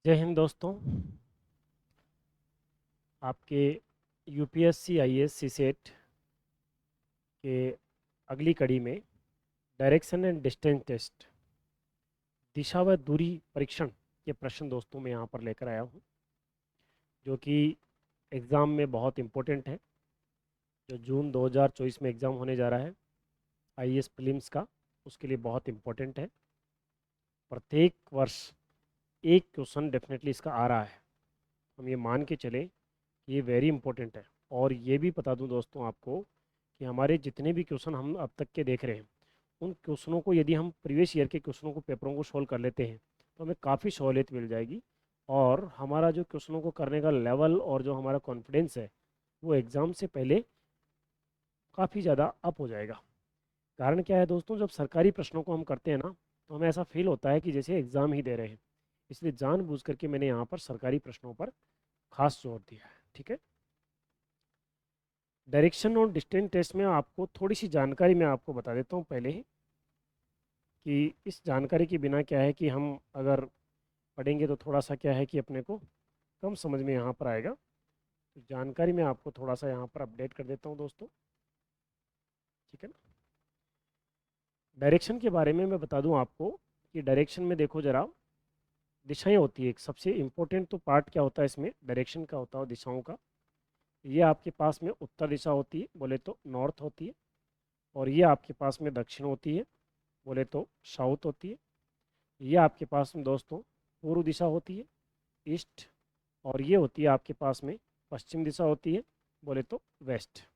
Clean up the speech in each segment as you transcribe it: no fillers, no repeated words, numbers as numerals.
जय हिंद दोस्तों। आपके यूपीएससी आईएएस सीसेट के अगली कड़ी में डायरेक्शन एंड डिस्टेंस टेस्ट दिशा व दूरी परीक्षण के प्रश्न दोस्तों मैं यहाँ पर लेकर आया हूँ, जो कि एग्ज़ाम में बहुत इम्पोर्टेंट है। जो जून 2024 में एग्ज़ाम होने जा रहा है आईएएस प्रीलिम्स का, उसके लिए बहुत इम्पोर्टेंट है। प्रत्येक वर्ष एक क्वेश्चन डेफिनेटली इसका आ रहा है। हम ये मान के चलें कि ये वेरी इंपॉर्टेंट है। और ये भी बता दूं दोस्तों आपको कि हमारे जितने भी क्वेश्चन हम अब तक के देख रहे हैं, उन क्वेश्चनों को यदि हम प्रीवियस ईयर के क्वेश्चनों को, पेपरों को सोल्व कर लेते हैं तो हमें काफ़ी सहूलियत मिल जाएगी। और हमारा जो क्वेश्चनों को करने का लेवल और जो हमारा कॉन्फिडेंस है वो एग्ज़ाम से पहले काफ़ी ज़्यादा अप हो जाएगा। कारण क्या है दोस्तों, जब सरकारी प्रश्नों को हम करते हैं ना, तो हमें ऐसा फील होता है कि जैसे एग्ज़ाम ही दे रहे हैं। इसलिए जानबूझ करके मैंने यहाँ पर सरकारी प्रश्नों पर खास जोर दिया है। ठीक है। डायरेक्शन और डिस्टेंस टेस्ट में आपको थोड़ी सी जानकारी मैं आपको बता देता हूँ पहले ही, कि इस जानकारी के बिना क्या है कि हम अगर पढ़ेंगे तो थोड़ा सा क्या है कि अपने को कम समझ में यहाँ पर आएगा। तो जानकारी मैं आपको थोड़ा सा यहाँ पर अपडेट कर देता हूँ दोस्तों। ठीक है ना। डायरेक्शन के बारे में मैं बता दूँ आपको कि डायरेक्शन में देखो ज़रा, दिशाएं होती है। एक सबसे इम्पोर्टेंट तो पार्ट क्या होता है इसमें डायरेक्शन का, होता है दिशाओं का। ये आपके पास में उत्तर दिशा होती है, बोले तो नॉर्थ होती है। और ये आपके पास में दक्षिण होती है, बोले तो साउथ होती है। ये आपके पास में दोस्तों पूर्व दिशा होती है, ईस्ट। और ये होती है आपके पास में पश्चिम दिशा होती है, बोले तो वेस्ट।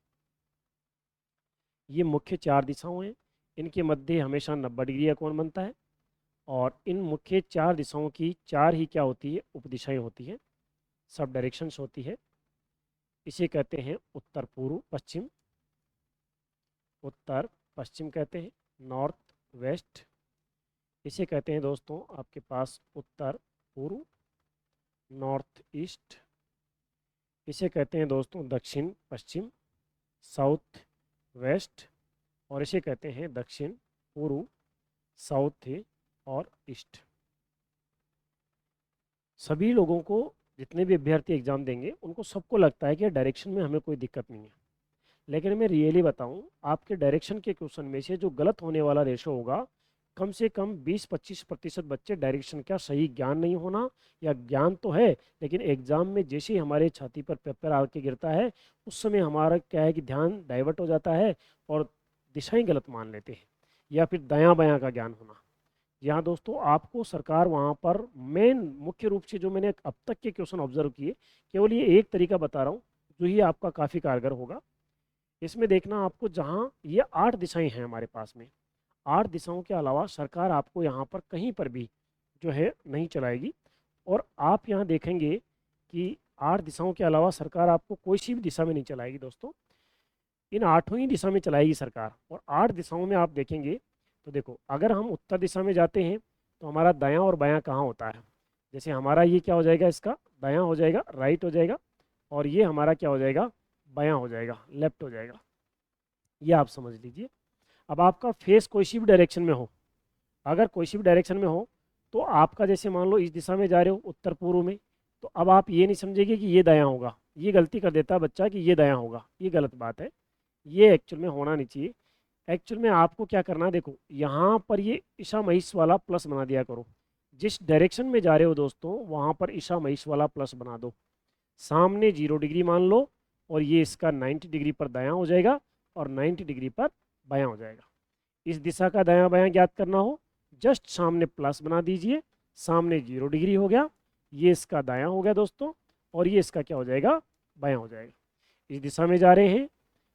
ये मुख्य चार दिशाओं हैं। इनके मध्य हमेशा 90 डिग्री का कोण बनता है। और इन मुख्य चार दिशाओं की चार ही क्या होती है, उपदिशाएं होती हैं, सब डायरेक्शंस होती है। इसे कहते हैं उत्तर पूर्व पश्चिम। उत्तर पश्चिम कहते हैं, नॉर्थ वेस्ट। इसे कहते हैं दोस्तों आपके पास उत्तर पूर्व, नॉर्थ ईस्ट। इसे कहते हैं दोस्तों दक्षिण पश्चिम, साउथ वेस्ट। और इसे कहते हैं दक्षिण पूर्व, साउथ और ईस्ट। सभी लोगों को, जितने भी अभ्यर्थी एग्जाम देंगे, उनको सबको लगता है कि डायरेक्शन में हमें कोई दिक्कत नहीं है। लेकिन मैं रियली बताऊं, आपके डायरेक्शन के क्वेश्चन में से जो गलत होने वाला रेशो होगा, कम से कम 20-25% बच्चे डायरेक्शन का सही ज्ञान नहीं होना, या ज्ञान तो है लेकिन एग्जाम में जैसे ही हमारे छाती पर पेपर आके गिरता है, उस समय हमारा क्या है कि ध्यान डाइवर्ट हो जाता है और दिशाएं गलत मान लेते हैं, या फिर दायां बायां का ज्ञान होना। यहाँ दोस्तों आपको सरकार वहाँ पर मेन मुख्य रूप से जो मैंने अब तक के क्वेश्चन ऑब्जर्व किए, केवल ये एक तरीका बता रहा हूँ जो ही आपका काफ़ी कारगर होगा। इसमें देखना आपको, जहाँ ये 8 दिशाएं हैं हमारे पास में, 8 दिशाओं के अलावा सरकार आपको यहाँ पर कहीं पर भी जो है नहीं चलाएगी। और आप यहाँ देखेंगे कि 8 दिशाओं के अलावा सरकार आपको कोई सी भी दिशा में नहीं चलाएगी दोस्तों। इन 8 ही दिशा में चलाएगी सरकार। और 8 दिशाओं में आप देखेंगे तो देखो, अगर हम उत्तर दिशा में जाते हैं तो हमारा दायां और बायां कहाँ होता है। जैसे हमारा ये क्या हो जाएगा, इसका दायां हो जाएगा, राइट हो जाएगा। और ये हमारा क्या हो जाएगा, बायां हो जाएगा, लेफ्ट हो जाएगा। ये आप समझ लीजिए। अब आपका फेस कोई सी भी डायरेक्शन में हो, अगर कोई सी भी डायरेक्शन में हो, तो आपका जैसे मान लो इस दिशा में जा रहे हो उत्तर पूर्व में, तो अब आप ये नहीं समझेंगे कि ये दायां होगा। ये गलती कर देता है बच्चा कि ये दायां होगा, ये गलत बात है। ये एक्चुअल में होना नहीं चाहिए। एक्चुअल में आपको क्या करना है, देखो यहाँ पर ये ईशा महिष वाला प्लस बना दिया करो। जिस डायरेक्शन में जा रहे हो दोस्तों, वहाँ पर ईशा महिष वाला प्लस बना दो। सामने 0 डिग्री मान लो, और ये इसका 90 डिग्री पर दायां हो जाएगा और 90 डिग्री पर बायां हो जाएगा। इस दिशा का दायां बायां ज्ञात करना हो, जस्ट सामने प्लस बना दीजिए। सामने 0 डिग्री हो गया, ये इसका दायां हो गया दोस्तों, और ये इसका क्या हो जाएगा, बायां हो जाएगा। इस दिशा में जा रहे हैं,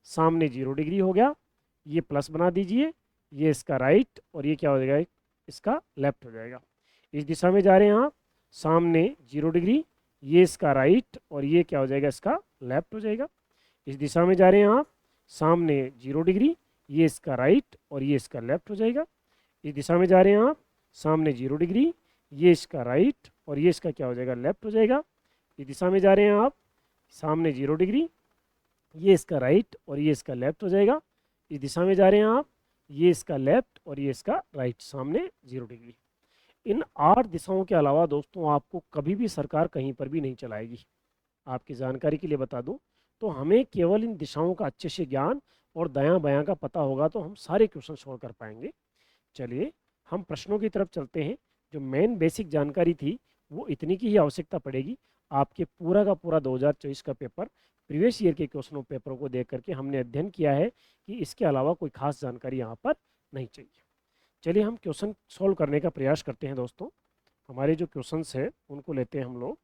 सामने 0 डिग्री हो गया, ये प्लस बना दीजिए, ये इसका राइट, और ये क्या हो जाएगा, इसका लेफ्ट हो जाएगा। इस दिशा में जा रहे हैं आप, सामने 0 डिग्री, ये इसका राइट, और ये क्या हो जाएगा, इसका लेफ्ट हो जाएगा। इस दिशा में जा रहे हैं आप, सामने 0 डिग्री, ये इसका राइट और ये इसका लेफ्ट हो जाएगा। इस दिशा में जा रहे हैं आप, सामने 0 डिग्री, ये इसका राइट और ये इसका क्या हो जाएगा, लेफ्ट हो जाएगा। इस दिशा में जा रहे हैं आप, सामने 0 डिग्री, ये इसका राइट और ये इसका लेफ्ट हो जाएगा। इस दिशा में जा रहे हैं आप, ये इसका लेफ्ट और ये इसका राइट, सामने 0 डिग्री। इन 8 दिशाओं के अलावा दोस्तों आपको कभी भी सरकार कहीं पर भी नहीं चलाएगी। आपकी जानकारी के लिए बता दूं, तो हमें केवल इन दिशाओं का अच्छे से ज्ञान और दायां बायां का पता होगा तो हम सारे क्वेश्चन सॉल्व कर पाएंगे। चलिए हम प्रश्नों की तरफ चलते हैं। जो मेन बेसिक जानकारी थी वो इतनी की ही आवश्यकता पड़ेगी। आपके पूरा का पूरा 2024 का पेपर प्रीवियस ईयर के क्वेश्चनों पेपरों को देख करके हमने अध्ययन किया है कि इसके अलावा कोई खास जानकारी यहाँ पर नहीं चाहिए। चलिए हम क्वेश्चन सॉल्व करने का प्रयास करते हैं दोस्तों। हमारे जो क्वेश्चंस है उनको लेते हैं हम लोग।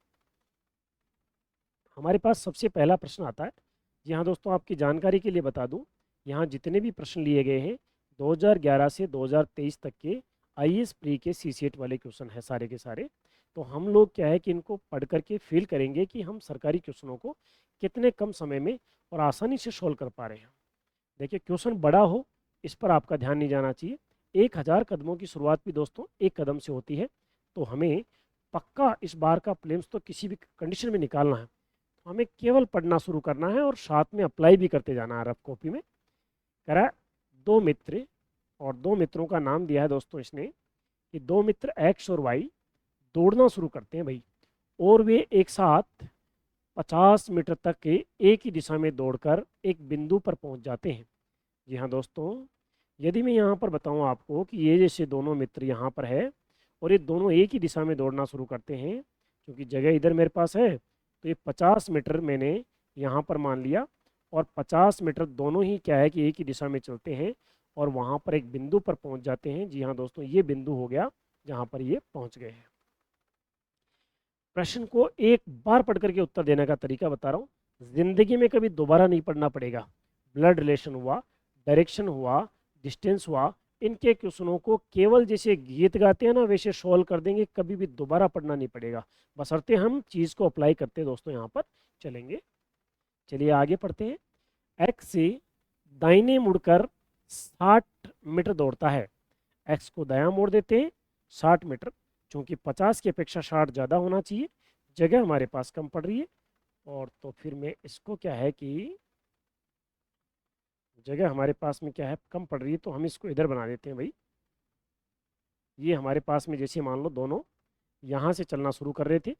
हमारे पास सबसे पहला प्रश्न आता है। जी हाँ दोस्तों, आपकी जानकारी के लिए बता दूं, यहाँ जितने भी प्रश्न लिए गए हैं 2011 से 2023 तक के आईएएस प्री के सीसीएट वाले क्वेश्चन है सारे के सारे। तो हम लोग क्या है कि इनको पढ़ करके फील करेंगे कि हम सरकारी क्वेश्चनों को कितने कम समय में और आसानी से सोल्व कर पा रहे हैं। देखिए क्वेश्चन बड़ा हो इस पर आपका ध्यान नहीं जाना चाहिए। 1000 कदमों की शुरुआत भी दोस्तों एक कदम से होती है। तो हमें पक्का इस बार का प्रीलिम्स तो किसी भी कंडीशन में निकालना है। हमें केवल पढ़ना शुरू करना है और साथ में अप्लाई भी करते जाना है रफ कॉपी में। करा दो मित्र, और दो मित्रों का नाम दिया है दोस्तों इसने कि दो मित्र एक्स और वाई दौड़ना शुरू करते हैं भाई, और वे एक साथ 50 मीटर तक के एक ही दिशा में दौड़कर एक बिंदु पर पहुंच जाते हैं। जी हाँ दोस्तों, यदि मैं यहाँ पर बताऊँ आपको कि ये जैसे दोनों मित्र यहाँ पर है और ये दोनों एक ही दिशा में दौड़ना शुरू करते हैं, क्योंकि जगह इधर मेरे पास है तो ये 50 मीटर मैंने यहाँ पर मान लिया, और 50 मीटर दोनों ही क्या है कि एक ही दिशा में चलते हैं और वहाँ पर एक बिंदु पर पहुँच जाते हैं। जी हाँ दोस्तों, ये बिंदु हो गया जहाँ पर ये पहुँच गए हैं। प्रश्न को एक बार पढ़ करके उत्तर देने का तरीका बता रहा हूँ। जिंदगी में कभी दोबारा नहीं पढ़ना पड़ेगा। ब्लड रिलेशन हुआ, डायरेक्शन हुआ, डिस्टेंस हुआ, इनके क्वेश्चनों को केवल जैसे गीत गाते हैं ना वैसे सॉल्व कर देंगे, कभी भी दोबारा पढ़ना नहीं पड़ेगा, बशर्ते हम चीज़ को अप्लाई करते हैं दोस्तों यहाँ पर चलेंगे। चलिए आगे पढ़ते हैं। एक्स से दाहिने मुड़कर 60 मीटर दौड़ता है। एक्स को दायां मोड़ देते हैं 60 मीटर, चूंकि 50 की अपेक्षा 60 ज़्यादा होना चाहिए, जगह हमारे पास कम पड़ रही है, और तो फिर मैं इसको क्या है कि जगह हमारे पास में क्या है कम पड़ रही है, तो हम इसको इधर बना देते हैं भाई। ये हमारे पास में जैसे मान लो दोनों यहाँ से चलना शुरू कर रहे थे,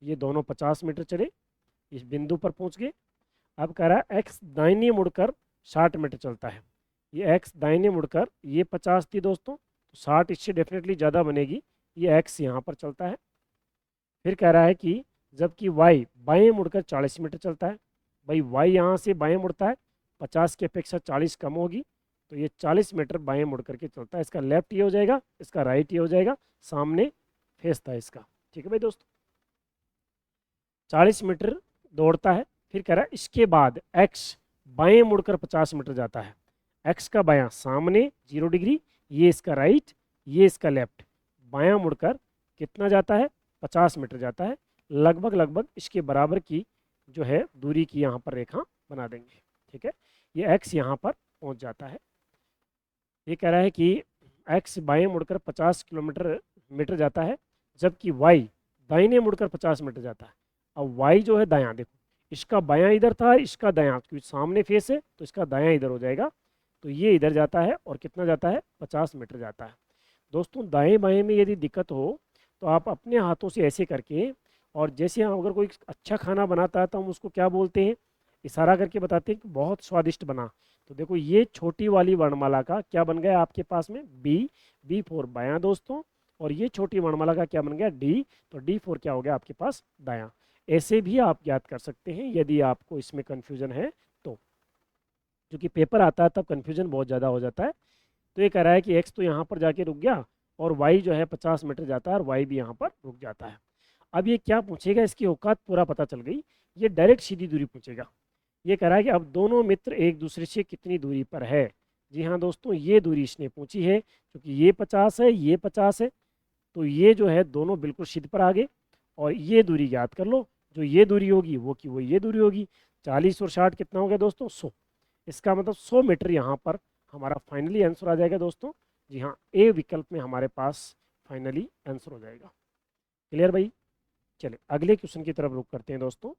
ये दोनों 50 मीटर चले, इस बिंदु पर पहुँच गए। अब कह रहा है एक्स दाहिने मुड़कर 60 मीटर चलता है। ये एक्स दाहिने मुड़कर, ये 50 थी दोस्तों, तो 60 इससे डेफिनेटली ज़्यादा बनेगी, ये एक्स यहाँ पर चलता है। फिर कह रहा है कि जबकि वाई बाएं मुड़कर 40 मीटर चलता है। भाई वाई यहाँ से बाएं मुड़ता है, 50 की अपेक्षा 40 कम होगी, तो ये 40 मीटर बाएं मुड़ करके चलता है। इसका लेफ्ट ये हो जाएगा, इसका राइट ये हो जाएगा, सामने फेस था इसका। ठीक है भाई दोस्तों, 40 मीटर दौड़ता है। फिर कह रहा है इसके बाद एक्स बाएं मुड़कर 50 मीटर जाता है। एक्स का बायां सामने 0 डिग्री, ये इसका राइट, ये इसका लेफ्ट, बायां मुड़कर कितना जाता है 50 मीटर जाता है। लगभग लगभग इसके बराबर की जो है दूरी की यहाँ पर रेखा बना देंगे। ठीक है, ये एक्स यहाँ पर पहुँच जाता है। ये कह रहा है कि एक्स बाएं मुड़कर 50 मीटर जाता है, जबकि वाई दाहिने मुड़कर 50 मीटर जाता है। अब वाई जो है दायां, देखो इसका बायां इधर था, इसका दायां, क्योंकि सामने फेस है तो इसका दायां इधर हो जाएगा, तो ये इधर जाता है और कितना जाता है 50 मीटर जाता है। दोस्तों दाएं बाएं में यदि दिक्कत हो तो आप अपने हाथों से ऐसे करके, और जैसे हम अगर कोई अच्छा खाना बनाता है तो हम उसको क्या बोलते हैं, इशारा करके बताते हैं कि बहुत स्वादिष्ट बना। तो देखो ये छोटी वाली वर्णमाला का क्या बन गया आपके पास में बी, बी फोर बायां दोस्तों, और ये छोटी वर्णमाला का क्या बन गया डी, तो डी फोर क्या हो गया आपके पास दायां। ऐसे भी आप याद कर सकते हैं यदि आपको इसमें कन्फ्यूजन है तो, क्योंकि पेपर आता है तब कन्फ्यूजन बहुत ज़्यादा हो जाता है। तो ये कह रहा है कि एक्स तो यहाँ पर जाके रुक गया, और वाई जो है 50 मीटर जाता है, और वाई भी यहाँ पर रुक जाता है। अब ये क्या पूछेगा, इसकी औकात पूरा पता चल गई, ये डायरेक्ट सीधी दूरी पूछेगा। ये कह रहा है कि अब दोनों मित्र एक दूसरे से कितनी दूरी पर है। जी हाँ दोस्तों, ये दूरी इसने पूछी है, क्योंकि ये 50 है, ये 50 है, तो ये जो है दोनों बिल्कुल सिद्ध पर आ गए। और ये दूरी याद कर लो, जो ये दूरी होगी वो की वो ये दूरी होगी। 40 और 60 कितना हो गया दोस्तों 100। इसका मतलब 100 मीटर यहाँ पर हमारा फाइनली आंसर आ जाएगा दोस्तों। जी हाँ, ए विकल्प में हमारे पास फाइनली आंसर हो जाएगा। क्लियर भाई। चले अगले क्वेश्चन की तरफ रुख करते हैं दोस्तों।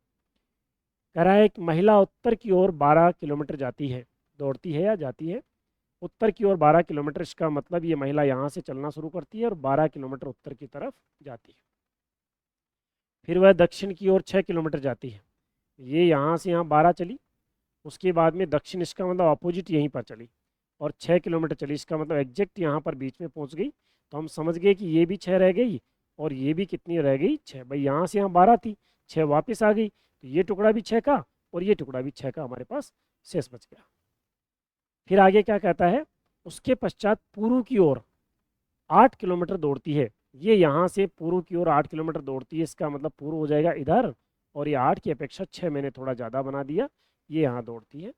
कह रहा है एक महिला उत्तर की ओर 12 किलोमीटर जाती है, दौड़ती है या जाती है। उत्तर की ओर 12 किलोमीटर, इसका मतलब ये महिला यहाँ से चलना शुरू करती है और 12 किलोमीटर उत्तर की तरफ जाती है। फिर वह दक्षिण की ओर 6 किलोमीटर जाती है। ये यहाँ से यहाँ 12 चली, उसके बाद में दक्षिण, इसका मतलब अपोजिट यहीं पर चली और 6 किलोमीटर चली, इसका मतलब एग्जैक्ट यहाँ पर बीच में पहुँच गई। तो हम समझ गए कि ये भी 6 रह गई और ये भी कितनी रह गई, 6। भाई यहाँ से यहाँ 12 थी, 6 वापस आ गई, तो ये टुकड़ा भी 6 का और ये टुकड़ा भी 6 का हमारे पास शेष बच गया। फिर आगे क्या कहता है, उसके पश्चात पूर्व की ओर 8 किलोमीटर दौड़ती है। ये यहाँ से पूर्व की ओर 8 किलोमीटर दौड़ती है, इसका मतलब पूर्व हो जाएगा इधर, और ये 8 की अपेक्षा 6 मैंने थोड़ा ज़्यादा बना दिया, ये यहाँ दौड़ती है।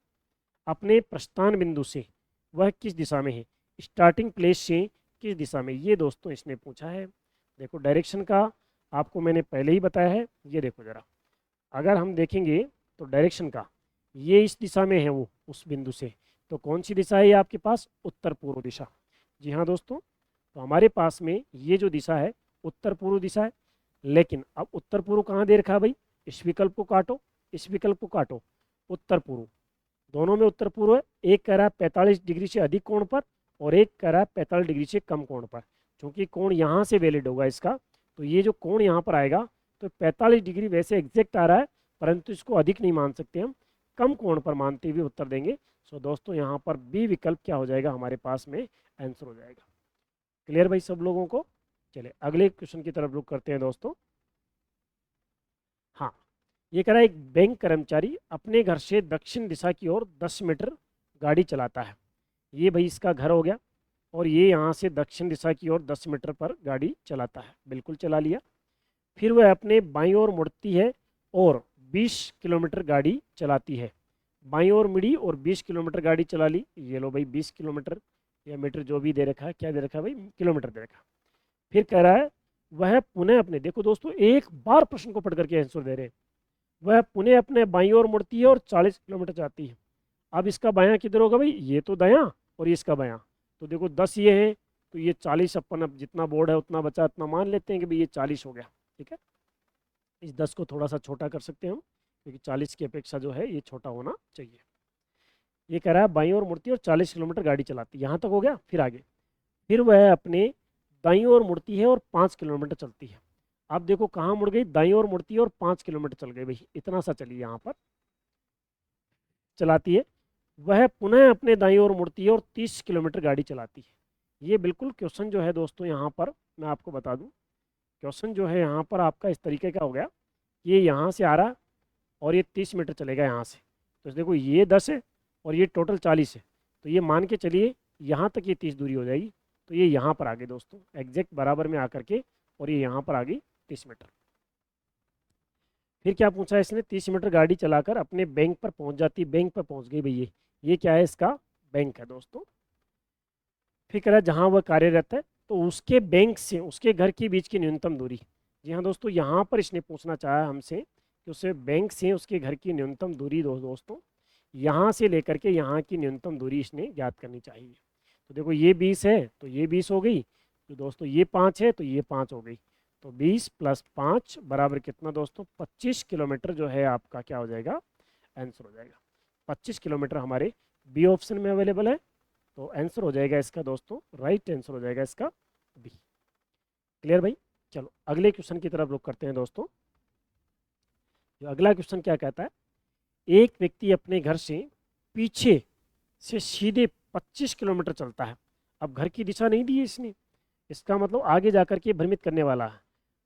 अपने प्रस्थान बिंदु से वह किस दिशा में है, स्टार्टिंग प्लेस से किस दिशा में, ये दोस्तों इसने पूछा है। देखो डायरेक्शन का आपको मैंने पहले ही बताया है। ये देखो ज़रा, अगर हम देखेंगे तो डायरेक्शन का ये इस दिशा में है, वो उस बिंदु से, तो कौन सी दिशा है ये आपके पास, उत्तर पूर्व दिशा। जी हाँ दोस्तों, तो हमारे पास में ये जो दिशा है उत्तर पूर्व दिशा है। लेकिन अब उत्तर पूर्व कहाँ दे रखा है भाई, इस विकल्प को काटो, इस विकल्प को काटो, उत्तर पूर्व, दोनों में उत्तर पूर्व है। एक कह रहा है 45 डिग्री से अधिक कोण पर और एक कह रहा है 45 डिग्री से कम कोण पर। क्योंकि कोण यहाँ से वैलिड होगा इसका, तो ये जो कोण यहाँ पर आएगा तो 45 डिग्री वैसे एग्जैक्ट आ रहा है, परंतु इसको अधिक नहीं मान सकते हम, कम कोण पर मानते हुए उत्तर देंगे। सो दोस्तों यहाँ पर बी विकल्प क्या हो जाएगा हमारे पास में, आंसर हो जाएगा। क्लियर भाई सब लोगों को। चलिए अगले क्वेश्चन की तरफ रुक करते हैं दोस्तों। हाँ, ये कह रहा है एक बैंक कर्मचारी अपने घर से दक्षिण दिशा की ओर 10 मीटर गाड़ी चलाता है। ये भाई इसका घर हो गया और ये यहाँ से दक्षिण दिशा की ओर 10 मीटर पर गाड़ी चलाता है, बिल्कुल चला लिया। फिर वह अपने बाईं ओर मुड़ती है और 20 किलोमीटर गाड़ी चलाती है। बाईं ओर मुड़ी और 20 किलोमीटर गाड़ी चला ली। ये लो भाई 20 किलोमीटर या मीटर जो भी दे रखा है, क्या दे रखा है भाई, किलोमीटर दे रखा है। फिर कह रहा है वह पुनः अपने, देखो दोस्तों एक बार प्रश्न को पढ़ करके आंसर दे रहे हैं, वह पुनः अपने बाईं ओर मुड़ती है और 40 किलोमीटर जाती है। अब इसका बायां किधर होगा भाई, ये तो दायां और ये इसका बायां, तो देखो 10 ये है तो ये 40, अपन अब जितना बोर्ड है उतना बचा उतना मान लेते हैं कि भाई ये 40 हो गया। ठीक है, इस 10 को थोड़ा सा छोटा कर सकते हैं हम, क्योंकि 40 की अपेक्षा जो है ये छोटा होना चाहिए। ये कह रहा है बाईं ओर मुड़ती है और 40 किलोमीटर गाड़ी चलाती है, यहाँ तक हो गया। फिर आगे, फिर वह अपने दाईं ओर मुड़ती है और 5 किलोमीटर चलती है। अब देखो कहाँ मुड़ गई, दाईं ओर मुड़ती है और 5 किलोमीटर चल गई भाई, इतना सा चली यहाँ पर चलाती है। वह पुनः अपने दाईं ओर मुड़ती है और 30 किलोमीटर गाड़ी चलाती है। ये बिल्कुल क्वेश्चन जो है दोस्तों यहाँ पर मैं आपको बता दूँ, क्वेश्चन जो है यहाँ पर आपका इस तरीके का हो गया, ये यहाँ से आ रहा और ये 30 मीटर चलेगा यहाँ से, तो देखो ये 10 है और ये टोटल 40 है, तो ये मान के चलिए यहाँ तक ये 30 दूरी हो जाएगी। तो ये यहाँ पर आ गई दोस्तों एग्जैक्ट बराबर में आकर के, और ये यहाँ पर आ गई 30 मीटर। फिर क्या पूछा है इसने, 30 मीटर गाड़ी चलाकर अपने बैंक पर पहुँच जाती, बैंक पर पहुँच गई भैया, ये क्या है, इसका बैंक है दोस्तों। फिर कह रहा है जहाँ वह कार्यरत है तो उसके बैंक से उसके घर के बीच की न्यूनतम दूरी। जी हाँ दोस्तों, यहाँ पर इसने पूछना चाहा हमसे कि उसे बैंक से उसके घर की न्यूनतम दूरी दोस्तों यहाँ से लेकर के यहाँ की न्यूनतम दूरी इसने ज्ञात करनी चाहिए। तो देखो ये 20 है तो ये 20 हो गई, तो दोस्तों ये 5 है तो ये 5 हो गई, तो 20 + 5 बराबर कितना दोस्तों, 25 किलोमीटर जो है आपका क्या हो जाएगा, आंसर हो जाएगा। 25 किलोमीटर हमारे बी ऑप्शन में अवेलेबल है, तो आंसर हो जाएगा इसका दोस्तों, राइट आंसर हो जाएगा इसका बी। क्लियर भाई। चलो अगले क्वेश्चन की तरफ रुख करते हैं दोस्तों। जो अगला क्वेश्चन क्या कहता है, एक व्यक्ति अपने घर से पीछे से सीधे 25 किलोमीटर चलता है। अब घर की दिशा नहीं दी है इसने, इसका मतलब आगे जाकर के भ्रमित करने वाला है।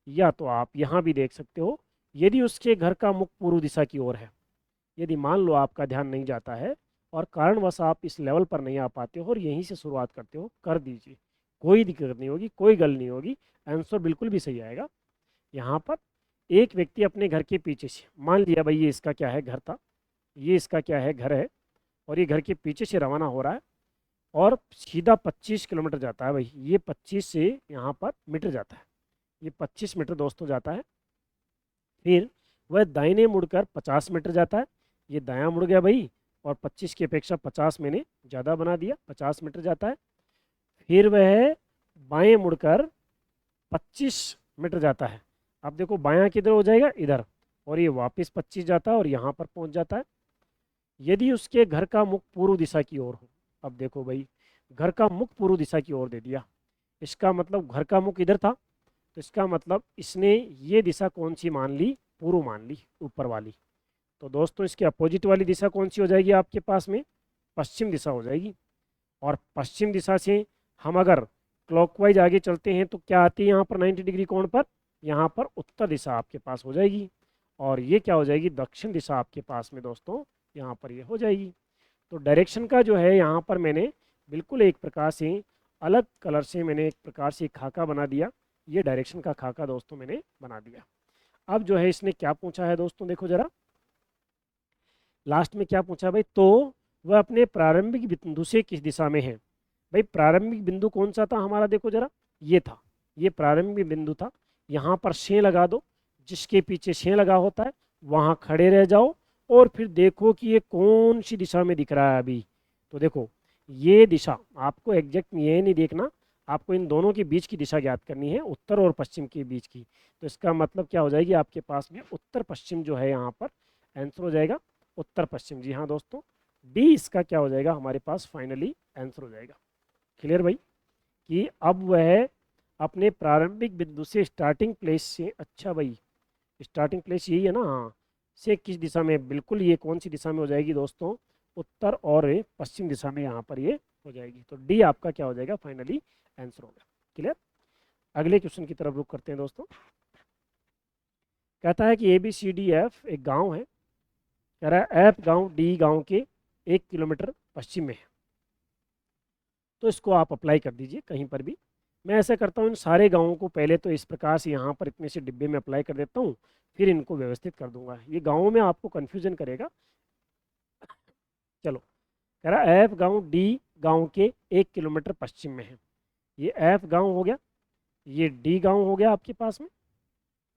या तो आप यहाँ भी देख सकते हो, यदि उसके घर का मुख पूर्व दिशा की ओर है, यदि मान लो आपका ध्यान नहीं जाता है और कारणवश आप इस लेवल पर नहीं आ पाते हो और यहीं से शुरुआत करते हो, कर दीजिए, कोई दिक्कत नहीं होगी, कोई गल नहीं होगी, आंसर बिल्कुल भी सही आएगा। यहाँ पर एक व्यक्ति अपने घर के पीछे से, मान लिया भाई ये इसका क्या है, घर था, ये इसका क्या है, घर है, और ये घर के पीछे से रवाना हो रहा है और सीधा 25 किलोमीटर जाता है भाई, ये 25 से यहाँ पर मीटर जाता है, ये 25 मीटर दोस्तों जाता है। फिर वह दाहिने मुड़कर 50 मीटर जाता है, ये दायां मुड़ गया भाई और 25 की अपेक्षा 50 मैंने ज़्यादा बना दिया, 50 मीटर जाता है। फिर वह बाएं मुड़कर 25 मीटर जाता है। अब देखो बायां किधर हो जाएगा, इधर, और ये वापस 25 जाता है और यहाँ पर पहुँच जाता है। यदि उसके घर का मुख पूर्व दिशा की ओर हो, अब देखो भाई घर का मुख पूर्व दिशा की ओर दे दिया। इसका मतलब घर का मुख इधर था, तो इसका मतलब इसने ये दिशा कौन सी मान ली, पूर्व मान ली, ऊपर वाली। तो दोस्तों इसकी अपोजिट वाली दिशा कौन सी हो जाएगी आपके पास में, पश्चिम दिशा हो जाएगी। और पश्चिम दिशा से हम अगर क्लॉकवाइज आगे चलते हैं तो क्या आती है यहाँ पर 90 डिग्री कोण पर, यहाँ पर उत्तर दिशा आपके पास हो जाएगी। और ये क्या हो जाएगी, दक्षिण दिशा आपके पास में दोस्तों यहाँ पर ये हो जाएगी। तो डायरेक्शन का जो है यहाँ पर मैंने बिल्कुल एक प्रकार से अलग कलर से मैंने एक प्रकार से खाका बना दिया। ये डायरेक्शन का खाका दोस्तों मैंने बना दिया। अब जो है इसने क्या पूछा है दोस्तों, देखो जरा लास्ट में क्या पूछा भाई, तो वह अपने प्रारंभिक बिंदु से किस दिशा में है। भाई प्रारंभिक बिंदु कौन सा था हमारा, देखो जरा ये था, ये प्रारंभिक बिंदु था। यहाँ पर छः लगा दो, जिसके पीछे छः लगा होता है वहाँ खड़े रह जाओ और फिर देखो कि ये कौन सी दिशा में दिख रहा है अभी। तो देखो ये दिशा आपको एग्जैक्ट ये नहीं देखना, आपको इन दोनों के बीच की दिशा ज्ञात करनी है, उत्तर और पश्चिम के बीच की। तो इसका मतलब क्या हो जाएगी आपके पास में उत्तर पश्चिम जो है यहाँ पर आंसर हो जाएगा, उत्तर पश्चिम। जी हाँ दोस्तों, डी इसका क्या हो जाएगा हमारे पास फाइनली आंसर हो जाएगा। क्लियर भाई, कि अब वह अपने प्रारंभिक बिंदु से स्टार्टिंग प्लेस से, अच्छा भाई स्टार्टिंग प्लेस यही है ना, हाँ, से किस दिशा में, बिल्कुल ये कौन सी दिशा में हो जाएगी दोस्तों, उत्तर और पश्चिम दिशा में यहाँ पर ये हो जाएगी। तो डी आपका क्या हो जाएगा फाइनली आंसर होगा। क्लियर, अगले क्वेश्चन की तरफ रुख करते हैं दोस्तों। कहता है कि ABCDF एक गांव है, कह रहा है एफ गांव डी गांव के 1 किलोमीटर पश्चिम में है। तो इसको आप अप्लाई कर दीजिए कहीं पर भी। मैं ऐसा करता हूँ इन सारे गाँवों को पहले तो इस प्रकार से यहाँ पर इतने से डिब्बे में अप्लाई कर देता हूँ, फिर इनको व्यवस्थित कर दूंगा। ये गाँवों में आपको कन्फ्यूजन करेगा। चलो, कह रहा एफ गाँव डी गाँव के 1 किलोमीटर पश्चिम में है। ये एफ गाँव हो गया, ये डी गाँव हो गया आपके पास में,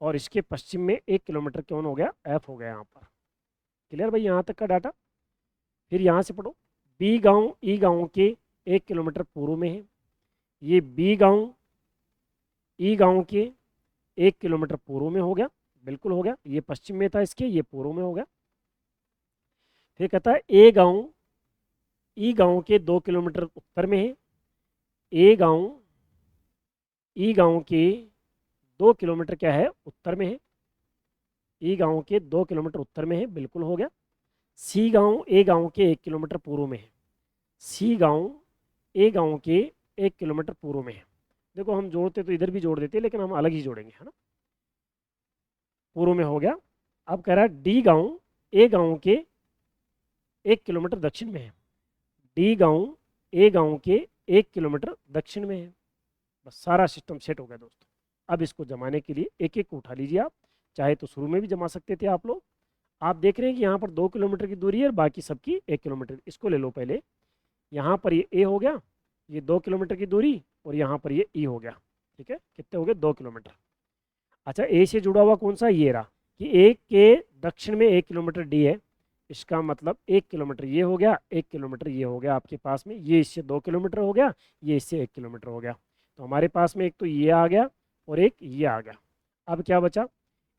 और इसके पश्चिम में 1 किलोमीटर कौन हो गया, एफ हो गया यहाँ पर। क्लियर भाई, यहाँ तक का डाटा। फिर यहाँ से पढ़ो, बी गाँव ई गाँव के 1 किलोमीटर पूर्व में है। ये बी गाँव ई गाँव के 1 किलोमीटर पूर्व में हो गया, बिल्कुल हो गया। ये पश्चिम में था इसके, ये पूर्व में हो गया। फिर कहता है ए गाँव ई गाँव के 2 किलोमीटर उत्तर में है। ए गाँव ई गाँव के 2 किलोमीटर क्या है, उत्तर में है। ई गाँव के 2 किलोमीटर उत्तर में है, बिल्कुल हो गया। सी गाँव ए गाँव के 1 किलोमीटर पूर्व में है। सी गाँव ए गाँव के 1 किलोमीटर पूर्व में है। देखो हम जोड़ते तो इधर भी जोड़ देते, लेकिन हम अलग ही जोड़ेंगे, है ना। पूर्व में हो गया। अब कह रहा है डी गाँव ए गाँव के 1 किलोमीटर दक्षिण में है। डी गाँव ए गाँव के 1 किलोमीटर दक्षिण में है। बस सारा सिस्टम सेट हो गया दोस्तों। अब इसको जमाने के लिए एक एक को उठा लीजिए आप, चाहे तो शुरू में भी जमा सकते थे आप लोग। आप देख रहे हैं कि यहाँ पर 2 किलोमीटर की दूरी है और बाकी सबकी 1 किलोमीटर। इसको ले लो पहले, यहाँ पर ये ए हो गया, ये 2 किलोमीटर की दूरी, और यहाँ पर ये ई हो गया। ठीक है, कितने हो गए, 2 किलोमीटर। अच्छा, ए से जुड़ा हुआ कौन सा, ये रहा, कि ए के दक्षिण में 1 किलोमीटर डी है। इसका मतलब 1 किलोमीटर ये हो गया, 1 किलोमीटर ये हो गया आपके पास में। ये इससे 2 किलोमीटर हो गया, ये इससे 1 किलोमीटर हो गया। तो हमारे पास में एक तो ये आ गया और एक ये आ गया। अब क्या बचा,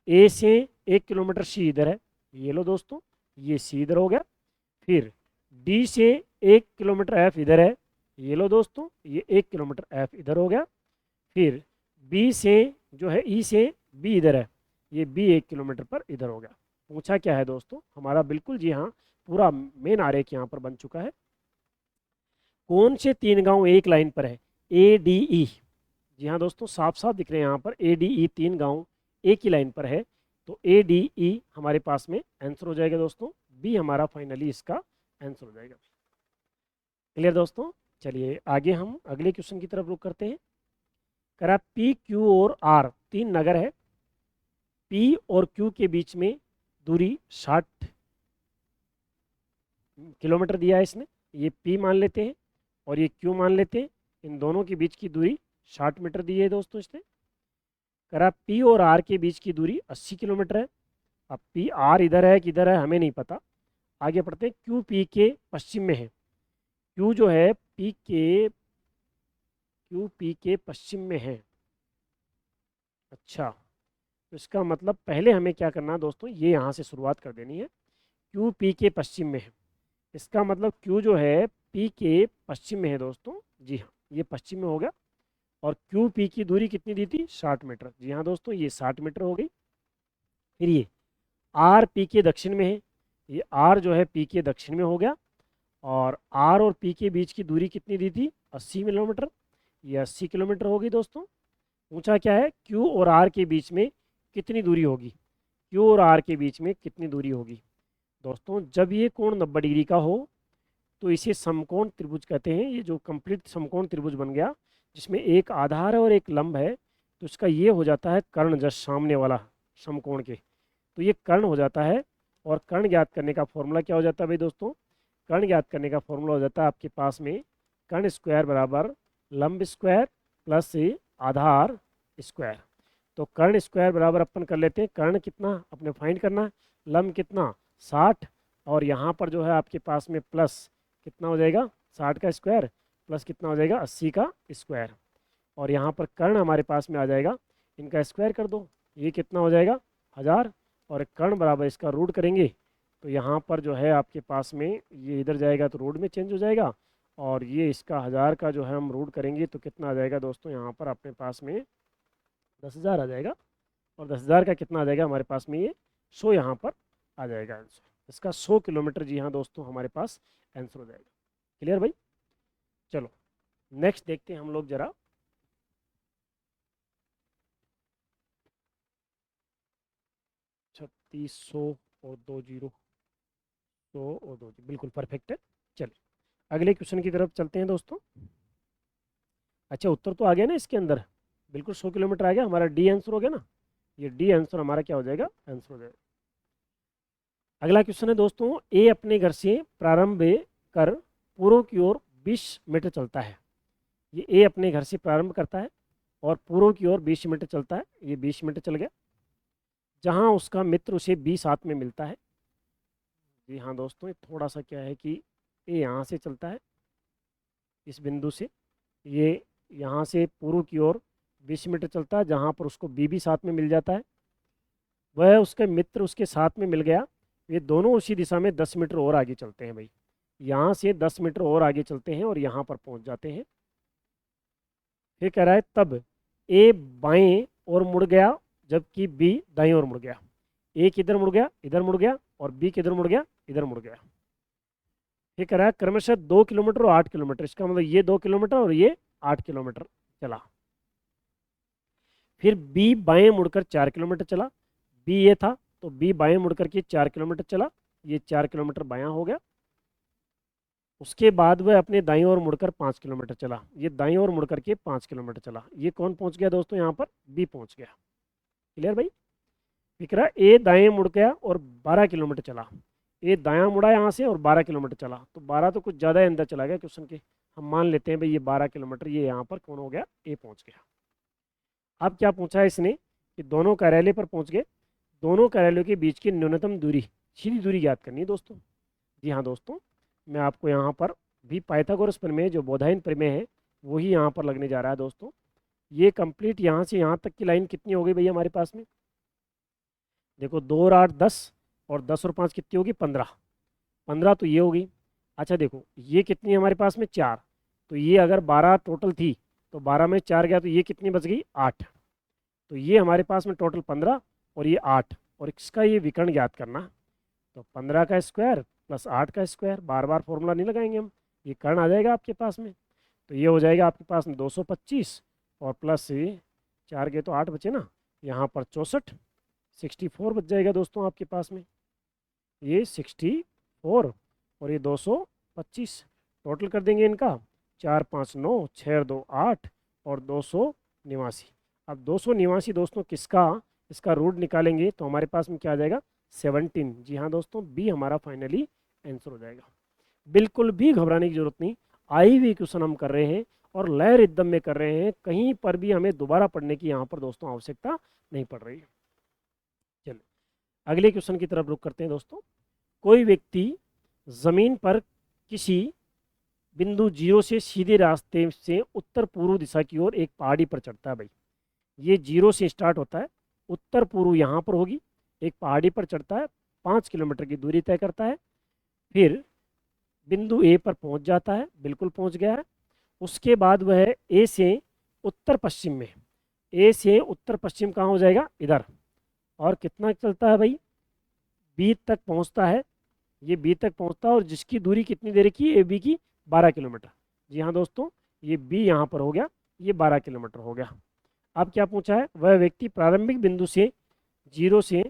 ए से 1 किलोमीटर सी इधर है, ये लो दोस्तों, ये सी इधर हो गया। फिर डी से 1 किलोमीटर एफ इधर है, ये लो दोस्तों, ये 1 किलोमीटर एफ इधर हो गया। फिर बी से जो है ई से बी इधर है, ये बी 1 किलोमीटर पर इधर हो गया। पूछा क्या है दोस्तों हमारा, बिल्कुल जी हाँ, पूरा मेन आरेख यहाँ पर बन चुका है। कौन से 3 गांव एक लाइन पर है, ए डी ई। जी हाँ दोस्तों, साफ साफ दिख रहे हैं यहाँ पर, ए डी ई 3 गांव एक ही लाइन पर है। तो ए डी ई हमारे पास में आंसर हो जाएगा दोस्तों, बी हमारा फाइनली इसका आंसर हो जाएगा। क्लियर दोस्तों, चलिए आगे हम अगले क्वेश्चन की तरफ रुख करते हैं। करा पी क्यू और आर 3 नगर है। पी और क्यू के बीच में दूरी 60 किलोमीटर दिया है इसने। ये पी मान लेते हैं और ये क्यू मान लेते हैं। इन दोनों के बीच की दूरी 60 मीटर दी है दोस्तों इसने। करा पी और आर के बीच की दूरी 80 किलोमीटर है। अब पी आर इधर है कि इधर है हमें नहीं पता। आगे पढ़ते हैं, क्यू पी के पश्चिम में है। क्यू जो है क्यू पी के पश्चिम में है। अच्छा, तो इसका मतलब पहले हमें क्या करना है दोस्तों, ये यहाँ से शुरुआत कर देनी है। क्यू पी के पश्चिम में है, इसका मतलब क्यू जो है पी के पश्चिम में है दोस्तों, जी हाँ ये पश्चिम में हो गया। और क्यू पी की दूरी कितनी दी थी, 60 मीटर, जी हाँ दोस्तों ये 60 मीटर हो गई। फिर ये आर पी के दक्षिण में है, ये आर जो है पी के दक्षिण में हो गया। और आर और पी के बीच की दूरी कितनी दी थी, 80 किलोमीटर, ये 80 किलोमीटर होगी दोस्तों। पूछा क्या है, क्यू और आर के बीच में कितनी दूरी होगी, क्यू और आर के बीच में कितनी दूरी होगी। दोस्तों जब ये कोण 90 डिग्री का हो तो इसे समकोण त्रिभुज कहते हैं। ये जो कंप्लीट समकोण त्रिभुज बन गया जिसमें एक आधार है और एक लंब है, तो इसका ये हो जाता है कर्ण, जस्ट सामने वाला समकोण के, तो ये कर्ण हो जाता है। और कर्ण ज्ञात करने का फॉर्मूला क्या हो जाता है भाई दोस्तों, कर्ण ज्ञात करने का फॉर्मूला हो जाता है आपके पास में कर्ण स्क्वायर बराबर लंब स्क्वायर प्लस आधार स्क्वायर। तो कर्ण स्क्वायर बराबर अपन कर लेते हैं, कर्ण कितना अपने फाइंड करना है, लंब कितना 60, और यहाँ पर जो है आपके पास में प्लस कितना हो जाएगा 60 का स्क्वायर प्लस कितना हो जाएगा 80 का स्क्वायर। और यहाँ पर कर्ण हमारे पास में आ जाएगा, इनका स्क्वायर कर दो, ये कितना हो जाएगा 1000, और कर्ण बराबर इसका रूट करेंगे तो यहाँ पर जो है आपके पास में ये इधर जाएगा तो रूट में चेंज हो जाएगा, और ये इसका 1000 का जो है हम रूट करेंगे तो कितना आ जाएगा दोस्तों, यहाँ पर अपने पास में 10,000 आ जाएगा। और 10,000 का कितना आ जाएगा हमारे पास में, ये 100 यहाँ पर आ जाएगा आंसर इसका, 100 किलोमीटर जी हाँ दोस्तों हमारे पास आंसर हो जाएगा। क्लियर भाई, चलो नेक्स्ट देखते हैं हम लोग जरा। 3600 और 20, 100 और 2, बिल्कुल परफेक्ट है। चलिए अगले क्वेश्चन की तरफ चलते हैं दोस्तों। अच्छा उत्तर तो आ गया ना इसके अंदर, बिल्कुल 100 किलोमीटर आ गया, हमारा डी आंसर हो गया ना, ये डी आंसर हमारा क्या हो जाएगा, आंसर हो जाएगा। अगला क्वेश्चन है दोस्तों, ए अपने घर से प्रारंभ कर पूर्व की ओर 20 मीटर चलता है। ये ए अपने घर से प्रारंभ करता है और पूर्व की ओर 20 मीटर चलता है, ये 20 मीटर चल गया। जहाँ उसका मित्र उसे 20 हाथ में मिलता है। जी हाँ दोस्तों, ये थोड़ा सा क्या है कि ए यहाँ से चलता है इस बिंदु से, ये यहाँ से पूर्व की ओर 20 मीटर चलता है, जहाँ पर उसको बी भी साथ में मिल जाता है। वह उसके मित्र उसके साथ में मिल गया, ये दोनों उसी दिशा में 10 मीटर और आगे चलते हैं भाई, यहाँ से 10 मीटर और आगे चलते हैं और यहाँ पर पहुँच जाते हैं। फिर कह रहा है तब ए बाएं और मुड़ गया जबकि बी दाएं ओर मुड़ गया। ए किधर मुड़ गया, इधर मुड़ गया, और बी किधर मुड़ गया, इधर मुड़ गया। फिर कह रहा है क्रमशः 2 किलोमीटर और 8 किलोमीटर, इसका मतलब ये 2 किलोमीटर और ये 8 किलोमीटर चला। फिर बी बाएं मुड़कर 4 किलोमीटर चला, बी ये था तो बी बाएं मुड़कर के 4 किलोमीटर चला, ये 4 किलोमीटर बायां हो गया। उसके बाद वह अपने दाईं ओर मुड़कर 5 किलोमीटर चला, ये दाईं ओर मुड़कर के 5 किलोमीटर चला। ये कौन पहुंच गया दोस्तों, यहाँ पर बी पहुंच गया। क्लियर भाई, फिक्रा ए दाएं मुड़ गया और 12 किलोमीटर चला, ए दायां मुड़ा यहाँ से और 12 किलोमीटर चला, तो 12 तो कुछ ज़्यादा अंदर चला गया क्वेश्चन के, हम मान लेते हैं भाई ये 12 किलोमीटर, ये यहाँ पर कौन हो गया, ए पहुँच गया। अब क्या पूछा है इसने कि दोनों कार्यालय पर पहुँच गए, दोनों कार्यालयों के बीच की न्यूनतम दूरी, सीधी दूरी ज्ञात करनी है दोस्तों। जी हाँ दोस्तों, मैं आपको यहाँ पर भी पाइथागोरस प्रमेय जो बोधायन प्रमेय है वही यहाँ पर लगने जा रहा है दोस्तों। ये कंप्लीट यहाँ से यहाँ तक की लाइन कितनी हो गई भैया हमारे पास में, देखो 2 और 8 10, और 10 और 5 कितनी होगी 15, 15 तो ये होगी। अच्छा देखो ये कितनी है हमारे पास में 4, तो ये अगर 12 टोटल थी तो 12 में 4 गया तो ये कितनी बच गई 8, तो ये हमारे पास में टोटल 15 और ये 8, और इसका ये विकर्ण ज्ञात करना, तो 15 का स्क्वायर प्लस 8 का स्क्वायर, बार बार फॉर्मूला नहीं लगाएंगे हम, ये कर्ण आ जाएगा आपके पास में, तो ये हो जाएगा आपके पास में 225 और प्लस 4 गए तो 8 बचे ना, यहाँ पर 64, 64 बच जाएगा दोस्तों आपके पास में, ये 64 और ये 225, टोटल कर देंगे इनका 4 5 9 6 2 8 और 289। अब 289 दोस्तों किसका, इसका रूट निकालेंगे तो हमारे पास में क्या आ जाएगा 17। जी हाँ दोस्तों, बी हमारा फाइनली आंसर हो जाएगा। बिल्कुल भी घबराने की जरूरत नहीं, आई हुई क्वेश्चन हम कर रहे हैं और लय रिदम में कर रहे हैं, कहीं पर भी हमें दोबारा पढ़ने की यहाँ पर दोस्तों आवश्यकता नहीं पड़ रही है। चलिए अगले क्वेश्चन की तरफ रुख करते हैं दोस्तों। कोई व्यक्ति जमीन पर किसी बिंदु 0 से सीधे रास्ते से उत्तर पूर्व दिशा की ओर एक पहाड़ी पर चढ़ता है भाई, ये 0 से स्टार्ट होता है, उत्तर पूर्व यहाँ पर होगी, एक पहाड़ी पर चढ़ता है, 5 किलोमीटर की दूरी तय करता है। फिर बिंदु ए पर पहुंच जाता है, बिल्कुल पहुंच गया है। उसके बाद वह ए से उत्तर पश्चिम में, ए से उत्तर पश्चिम कहाँ हो जाएगा, इधर। और कितना चलता है भाई, बी तक पहुंचता है, ये बी तक पहुंचता है, और जिसकी दूरी कितनी देर की, ए बी की 12 किलोमीटर। जी हाँ दोस्तों, ये बी यहाँ पर हो गया, ये 12 किलोमीटर हो गया। अब क्या पूछा है, वह व्यक्ति प्रारंभिक बिंदु से 0 से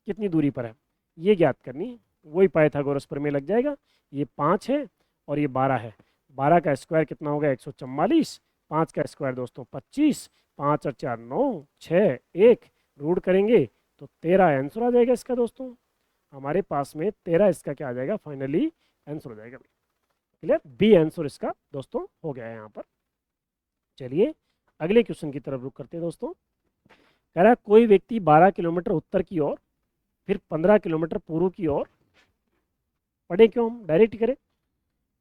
कितनी दूरी पर है, ये ज्ञात करनी है। वही पाइथागोरस प्रमेय लग जाएगा। ये 5 है और ये 12 है। 12 का स्क्वायर कितना होगा, 144। 5 का स्क्वायर दोस्तों 25। 5 और 4 9, 6 1, रूट करेंगे तो 13 आंसर आ जाएगा इसका दोस्तों। हमारे पास में 13 इसका क्या आ जाएगा, फाइनली आंसर हो जाएगा। क्लियर, बी आंसर इसका दोस्तों हो गया है यहाँ पर। चलिए अगले क्वेश्चन की तरफ रुक करते हैं दोस्तों। कह रहा है कोई व्यक्ति 12 किलोमीटर उत्तर की ओर, फिर 15 किलोमीटर पूर्व की ओर, पढ़े क्यों, हम डायरेक्ट करें।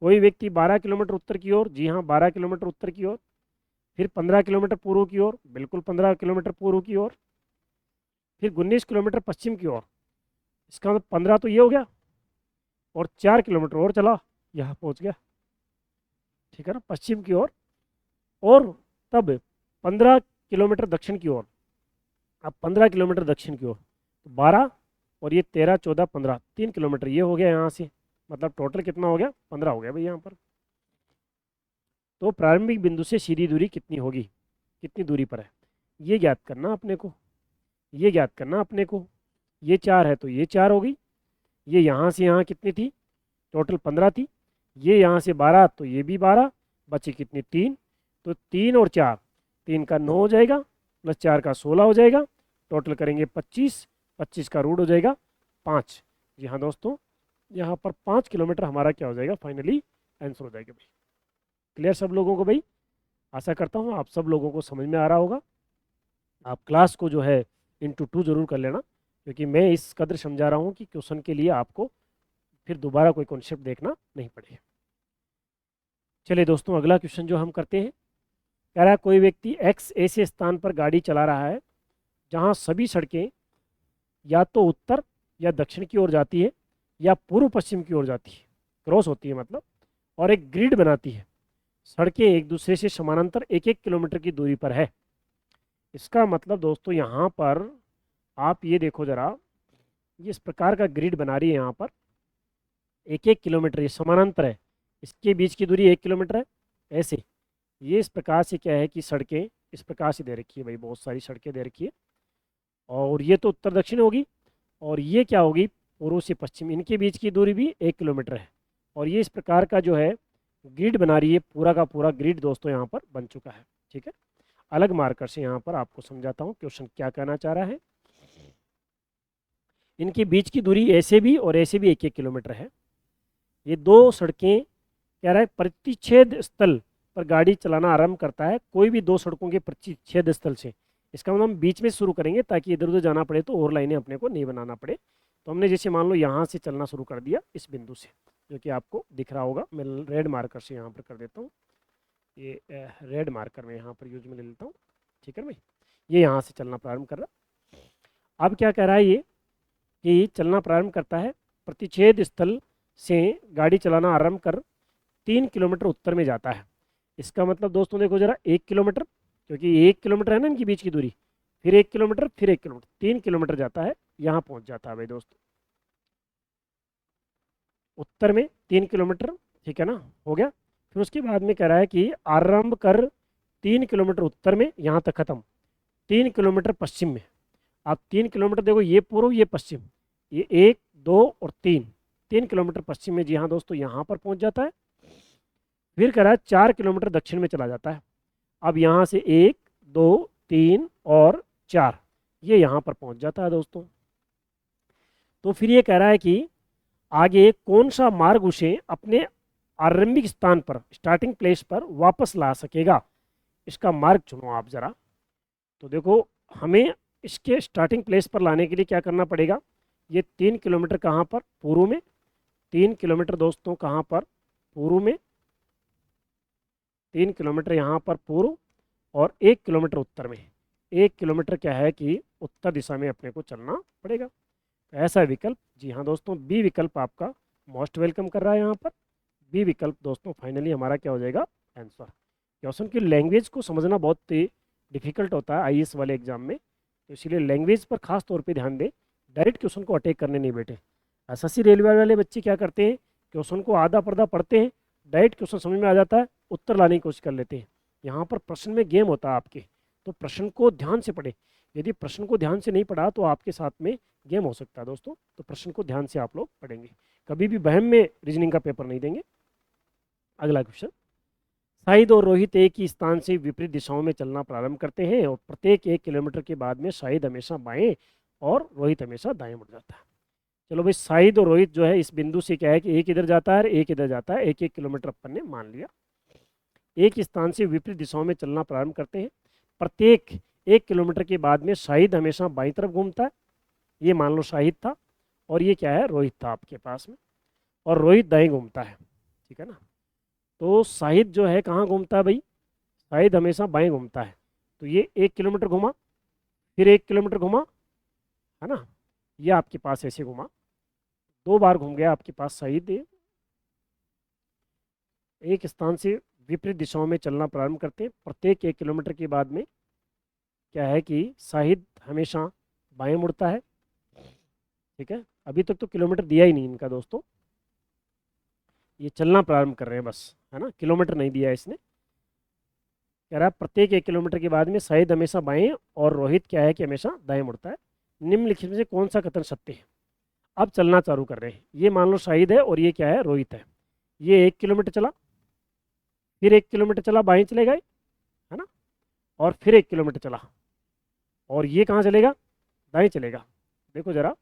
कोई व्यक्ति 12 किलोमीटर उत्तर की ओर, जी हाँ 12 किलोमीटर उत्तर की ओर, फिर 15 किलोमीटर पूर्व की ओर, बिल्कुल 15 किलोमीटर पूर्व की ओर, फिर 19 किलोमीटर पश्चिम की ओर। इसका मतलब 15 तो ये हो गया, और 4 किलोमीटर और चला, यहाँ पहुँच गया, ठीक है ना, पश्चिम की ओर। और तब 15 किलोमीटर दक्षिण की ओर। अब 15 किलोमीटर दक्षिण की ओर, तो 12 और ये 13 14 15, 3 किलोमीटर ये हो गया यहाँ से, मतलब टोटल कितना हो गया, 15 हो गया भाई यहाँ पर। तो प्रारंभिक बिंदु से सीधी दूरी कितनी होगी, कितनी दूरी पर है, ये ज्ञात करना अपने को, ये ज्ञात करना अपने को। ये 4 है तो ये 4 होगी, ये यहाँ से यहाँ कितनी थी, टोटल 15 थी। ये यहाँ से 12 तो ये भी 12, बची कितनी 3, तो 3 और 4, 3 का 9 हो जाएगा, प्लस 4 का 16 हो जाएगा, टोटल करेंगे 25। 25 का रूट हो जाएगा 5। जी हाँ दोस्तों, यहाँ पर 5 किलोमीटर हमारा क्या हो जाएगा, फाइनली आंसर हो जाएगा भाई। क्लियर सब लोगों को भाई, आशा करता हूँ आप सब लोगों को समझ में आ रहा होगा। आप क्लास को जो है इंटू 2 जरूर कर लेना, क्योंकि मैं इस कदर समझा रहा हूँ कि क्वेश्चन के लिए आपको फिर दोबारा कोई कॉन्सेप्ट देखना नहीं पड़ेगा। चलिए दोस्तों अगला क्वेश्चन जो हम करते हैं, कह रहा है कोई व्यक्ति एक्स ऐसे स्थान पर गाड़ी चला रहा है जहाँ सभी सड़कें या तो उत्तर या दक्षिण की ओर जाती है, या पूर्व पश्चिम की ओर जाती है, क्रॉस होती है मतलब, और एक ग्रिड बनाती है। सड़कें एक दूसरे से समानांतर 1-1 किलोमीटर की दूरी पर है। इसका मतलब दोस्तों यहाँ पर आप ये देखो जरा, ये इस प्रकार का ग्रिड बना रही है यहाँ पर, 1-1 किलोमीटर ये समानांतर है, इसके बीच की दूरी 1 किलोमीटर है। ऐसे ये इस प्रकार से क्या है कि सड़कें इस प्रकार से दे रखी है भाई, बहुत सारी सड़कें दे रखी है, और ये तो उत्तर दक्षिण होगी, और ये क्या होगी, पूर्व से पश्चिम, इनके बीच की दूरी भी 1 किलोमीटर है। और ये इस प्रकार का जो है ग्रिड बना रही है, पूरा का पूरा ग्रिड दोस्तों यहाँ पर बन चुका है। ठीक है, अलग मार्कर से यहाँ पर आपको समझाता हूँ क्वेश्चन क्या कहना चाह रहा है। इनके बीच की दूरी ऐसे भी और ऐसे भी 1-1 किलोमीटर है। ये दो सड़कें कह रहा है प्रतिच्छेद स्थल पर गाड़ी चलाना आरंभ करता है, कोई भी दो सड़कों के प्रतिच्छेद स्थल से। इसका मतलब हम बीच में शुरू करेंगे ताकि इधर उधर जाना पड़े तो और लाइनें अपने को नहीं बनाना पड़े। तो हमने जैसे मान लो यहाँ से चलना शुरू कर दिया इस बिंदु से, जो कि आपको दिख रहा होगा। मैं रेड मार्कर से यहाँ पर कर देता हूँ, ये रेड मार्कर में यहाँ पर यूज में ले लेता हूँ। ठीक है भाई, ये यहाँ से चलना प्रारंभ कर रहा। अब क्या कह रहा है ये कि चलना प्रारंभ करता है, प्रतिच्छेद स्थल से गाड़ी चलाना आरंभ कर 3 किलोमीटर उत्तर में जाता है। इसका मतलब दोस्तों देखो जरा, 1 किलोमीटर, क्योंकि 1 किलोमीटर है ना इनके बीच की दूरी, फिर 1 किलोमीटर, फिर 1 किलोमीटर, 3 किलोमीटर जाता है, यहाँ पहुँच जाता है भाई दोस्तों उत्तर में 3 किलोमीटर। ठीक है ना, हो गया। फिर उसके बाद में कह रहा है कि आरंभ कर 3 किलोमीटर उत्तर में, यहाँ तक खत्म, 3 किलोमीटर पश्चिम में। आप 3 किलोमीटर देखो, ये पूर्व ये पश्चिम, ये 1 2 और 3, 3 किलोमीटर पश्चिम में। जी हाँ दोस्तों, यहाँ पर पहुँच जाता है। फिर कह रहा है 4 किलोमीटर दक्षिण में चला जाता है। अब यहाँ से 1 2 3 और 4, ये यहाँ पर पहुँच जाता है दोस्तों। तो फिर ये कह रहा है कि आगे कौन सा मार्ग उसे अपने आरंभिक स्थान पर, स्टार्टिंग प्लेस पर वापस ला सकेगा। इसका मार्ग चुनो आप ज़रा। तो देखो, हमें इसके स्टार्टिंग प्लेस पर लाने के लिए क्या करना पड़ेगा, ये 3 किलोमीटर कहाँ पर, पूर्व में। 3 किलोमीटर दोस्तों कहाँ पर, पूर्व में। 3 किलोमीटर यहाँ पर पूर्व, और 1 किलोमीटर उत्तर में। 1 किलोमीटर क्या है कि उत्तर दिशा में अपने को चलना पड़ेगा। ऐसा विकल्प, जी हाँ दोस्तों, बी विकल्प आपका मोस्ट वेलकम कर रहा है यहाँ पर। बी विकल्प दोस्तों फाइनली हमारा क्या हो जाएगा आंसर। क्वेश्चन की लैंग्वेज को समझना बहुत डिफिकल्ट होता है आईएएस वाले एग्जाम में, तो इसीलिए लैंग्वेज पर खास तौर पे ध्यान दें, डायरेक्ट क्वेश्चन को अटैक करने नहीं बैठे। एसएससी रेलवे वाले बच्चे क्या करते हैं, क्वेश्चन को आधा पर्दा पढ़ते हैं, डायरेक्ट क्वेश्चन समझ में आ जाता है, उत्तर लाने की कोशिश कर लेते हैं। यहाँ पर प्रश्न में गेम होता है आपके, तो प्रश्न को ध्यान से पढ़े। यदि प्रश्न को ध्यान से नहीं पढ़ा तो आपके साथ में गेम हो सकता है दोस्तों, तो प्रश्न को ध्यान से आप लोग पढ़ेंगे, कभी भी वहम में रीजनिंग का पेपर नहीं देंगे। अगला क्वेश्चन, शाहिद और रोहित एक ही स्थान से विपरीत दिशाओं में चलना प्रारंभ करते हैं और प्रत्येक 1 किलोमीटर के बाद में शाहिद हमेशा बाएं और रोहित हमेशा दाएं मुड़ जाता है। चलो भाई, शाहिद और रोहित जो है इस बिंदु से क्या है कि एक इधर जाता है और एक इधर जाता है, 1-1 किलोमीटर अपन ने मान लिया। एक स्थान से विपरीत दिशाओं में चलना प्रारंभ करते हैं, प्रत्येक 1 किलोमीटर के बाद में शाहिद हमेशा बाईं तरफ घूमता है, ये मान लो शाहिद था, और ये क्या है रोहित था आपके पास में, और रोहित दाएं घूमता है, ठीक है ना। तो शाहिद जो है कहाँ घूमता है भाई, शाहिद हमेशा बाएं घूमता है, तो ये 1 किलोमीटर घुमा, फिर 1 किलोमीटर घुमा, है ना, ये आपके पास ऐसे घुमा, 2 बार घूम गया आपके पास शाहिद। एक स्थान से विपरीत दिशाओं में चलना प्रारंभ करते हैं, प्रत्येक 1 किलोमीटर के बाद में क्या है कि शाहिद हमेशा बाएं मुड़ता है, ठीक है। अभी तक तो किलोमीटर दिया ही नहीं इनका दोस्तों, ये चलना प्रारंभ कर रहे हैं बस, है ना, किलोमीटर नहीं दिया इसने। कह रहा है प्रत्येक 1 किलोमीटर के बाद में शाहिद हमेशा बाएं और रोहित क्या है कि हमेशा दाएं मुड़ता है, निम्नलिखित में से कौन सा कथन सत्य है। अब चलना चालू कर रहे हैं, ये मान लो शाहिद है और ये क्या है रोहित है, ये 1 किलोमीटर चला, फिर 1 किलोमीटर चला बाएं चले गए, है ना, और फिर 1 किलोमीटर चला, और ये कहाँ चलेगा दाएं चलेगा। देखो जरा,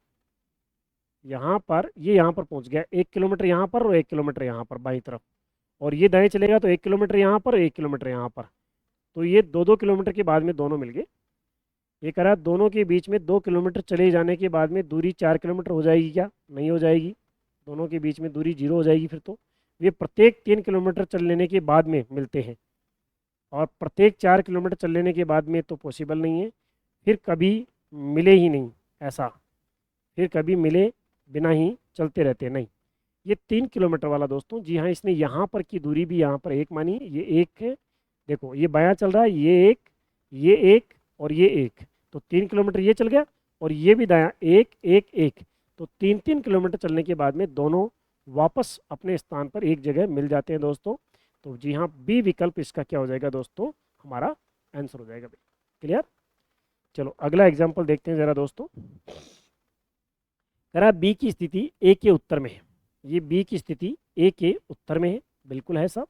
यहाँ पर ये यहाँ पर पहुँच गया, 1 किलोमीटर यहाँ पर और 1 किलोमीटर यहाँ पर बाईं तरफ, और ये दाएं चलेगा तो 1 किलोमीटर यहाँ पर, 1 किलोमीटर यहाँ पर, तो ये 2-2 किलोमीटर के बाद में दोनों मिल गए। ये कह रहा है दोनों के बीच में 2 किलोमीटर चले जाने के बाद में दूरी 4 किलोमीटर हो जाएगी क्या, नहीं हो जाएगी, दोनों के बीच में दूरी 0 हो जाएगी फिर तो। ये प्रत्येक 3 किलोमीटर चल लेने के बाद में मिलते हैं, और प्रत्येक 4 किलोमीटर चल लेने के बाद में तो पॉसिबल नहीं है, फिर कभी मिले ही नहीं ऐसा, फिर कभी मिले बिना ही चलते रहते नहीं। ये 3 किलोमीटर वाला दोस्तों, जी हाँ, इसने यहाँ पर की दूरी भी यहाँ पर 1 मानी, ये 1 है, देखो ये बायां चल रहा है, ये 1, ये 1 और ये 1, तो 3 किलोमीटर ये चल गया, और ये भी दायां 1-1-1, तो 3-3 किलोमीटर चलने के बाद में दोनों वापस अपने स्थान पर एक जगह मिल जाते हैं दोस्तों। तो जी हाँ, बी विकल्प इसका क्या हो जाएगा दोस्तों, हमारा आंसर हो जाएगा। क्लियर। चलो अगला एग्जाम्पल देखते हैं जरा दोस्तों। कह रहा बी की स्थिति ए के उत्तर में है, ये बी की स्थिति ए के उत्तर में है, बिल्कुल है सब,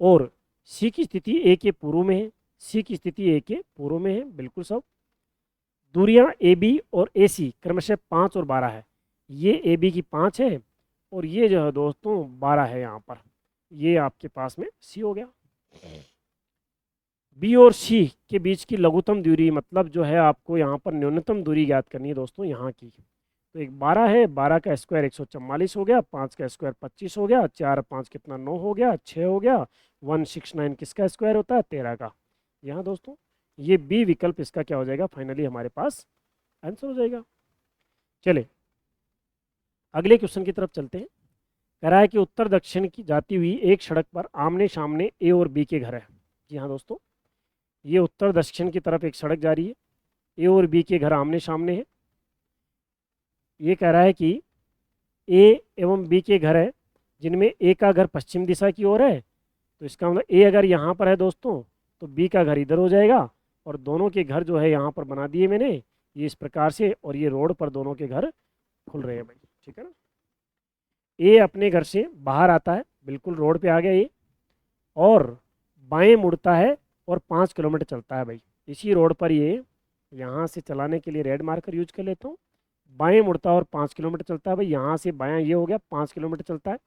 और सी की स्थिति ए के पूर्व में है, सी की स्थिति ए के पूर्व में है, बिल्कुल सब। दूरियां ए बी और ए सी क्रमशः 5 और 12 है, ये ए बी की 5 है और ये जो है दोस्तों 12 है यहाँ पर, ये आपके पास में सी हो गया। बी और सी के बीच की लघुत्तम दूरी, मतलब जो है आपको यहाँ पर न्यूनतम दूरी ज्ञात करनी है दोस्तों यहाँ की। तो एक 12 है, 12 का स्क्वायर 144 हो गया, 5 का स्क्वायर 25 हो गया, 4 5 कितना 9 हो गया, 6 हो गया, 169 किसका स्क्वायर होता है 13 का। यहाँ दोस्तों ये बी विकल्प इसका क्या हो जाएगा, फाइनली हमारे पास आंसर हो जाएगा। चले अगले क्वेश्चन की तरफ चलते हैं। कह रहा है कि उत्तर दक्षिण की जाती हुई एक सड़क पर आमने सामने ए और बी के घर है। जी हाँ दोस्तों, ये उत्तर दक्षिण की तरफ एक सड़क जा रही है, ए और बी के घर आमने सामने है। ये कह रहा है कि ए एवं बी के घर है जिनमें ए का घर पश्चिम दिशा की ओर है, तो इसका मतलब ए अगर यहाँ पर है दोस्तों तो बी का घर इधर हो जाएगा, और दोनों के घर जो है यहाँ पर बना दिए मैंने ये इस प्रकार से, और ये रोड पर दोनों के घर खुल रहे हैं भाई, ठीक है ना। ए अपने घर से बाहर आता है, बिल्कुल रोड पे आ गया ये, और बाएं मुड़ता है और 5 किलोमीटर चलता है भाई, इसी रोड पर ये, यहाँ से चलाने के लिए रेड मार्कर यूज कर लेता हूँ। बाएं मुड़ता है और 5 किलोमीटर चलता है भाई, यहाँ से बायां ये हो गया 5 किलोमीटर चलता है,